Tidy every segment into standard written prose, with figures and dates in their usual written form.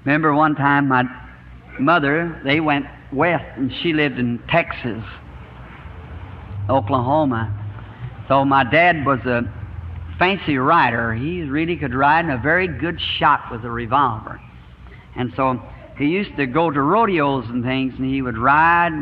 Remember one time my mother, they went west, and she lived in Texas, Oklahoma. So my dad was a fancy rider. He really could ride and a very good shot with a revolver. And so he used to go to rodeos and things, and he would ride.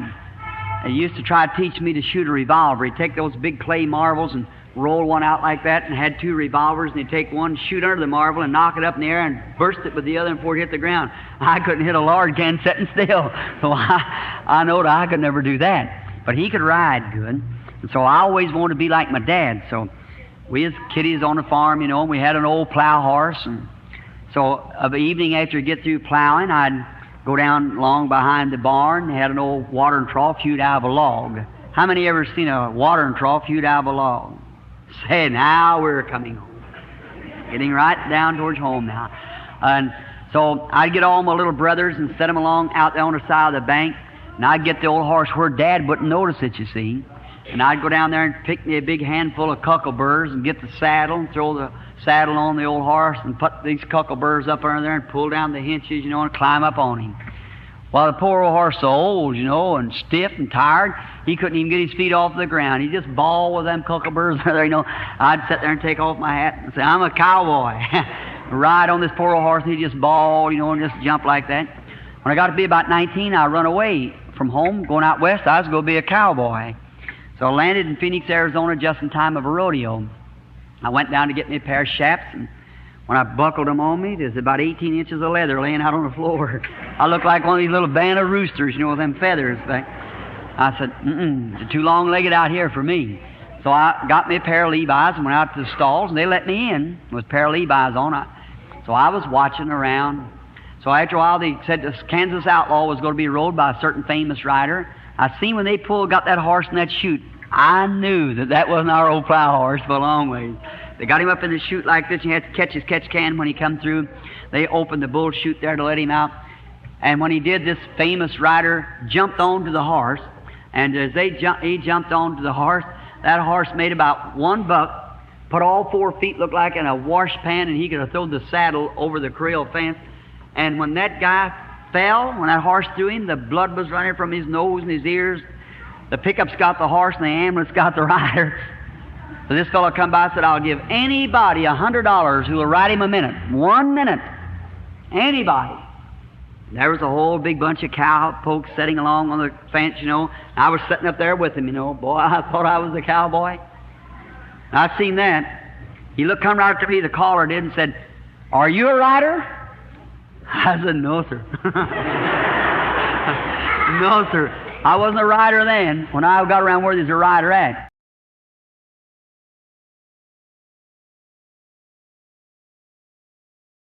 He used to try to teach me to shoot a revolver. He'd take those big clay marbles and roll one out like that, and had two revolvers, and he'd take one, shoot under the marble, and knock it up in the air and burst it with the other before it hit the ground. I couldn't hit a lard can sitting still, so I know that I could never do that. But he could ride good, and so I always wanted to be like my dad. So we as kiddies on the farm, you know, and we had an old plow horse, and so of the evening after you get through plowing, I'd go down along behind the barn. They had an old watering trough hewed out of a log. How many ever seen a watering trough hewed out of a log? Say, now we're coming home. Getting right down towards home now. And so I'd get all my little brothers and set them along out there on the side of the bank, and I'd get the old horse where Dad wouldn't notice it, you see. And I'd go down there and pick me a big handful of cuckleburrs and get the saddle and throw the saddle on the old horse and put these cuckleburrs up under there and pull down the hinges, you know, and climb up on him. Well, the poor old horse so old, you know, and stiff and tired, he couldn't even get his feet off the ground. He just bawled with them cuckleburrs there, you know. I'd sit there and take off my hat and say, I'm a cowboy. Ride on this poor old horse, and he'd just bawl, you know, and just jump like that. When I got to be about 19, I run away from home, going out west. I was going to be a cowboy. So I landed in Phoenix, Arizona just in time of a rodeo. I went down to get me a pair of chaps, and when I buckled them on me, there's about 18 inches of leather laying out on the floor. I looked like one of these little band of roosters, you know, with them feathers. I said, it's too long-legged out here for me. So I got me a pair of Levi's and went out to the stalls, and they let me in with a pair of Levi's on. So I was watching around. So after a while, they said this Kansas Outlaw was going to be rode by a certain famous rider. I seen when they got that horse in that chute, I knew that wasn't our old plow horse by a long ways. They got him up in the chute like this. You had to catch his catch can when he come through. They opened the bull chute there to let him out. And when he did, this famous rider jumped onto the horse. And as he jumped onto the horse, that horse made about one buck, put all 4 feet, looked like in a wash pan, and he could have thrown the saddle over the corral fence. And when that guy fell, when that horse threw him, the blood was running from his nose and his ears. The pickup's got the horse and the ambulance got the rider. So this fellow come by and said, I'll give anybody $100 who will ride him a minute. 1 minute. Anybody. There was a whole big bunch of cowpokes sitting along on the fence, you know. I was sitting up there with him, you know. Boy, I thought I was a cowboy. I seen that. He come right up to me, the caller did, and said, are you a rider? I said, no, sir. No, sir. I wasn't a rider then. When I got around where there's a rider at.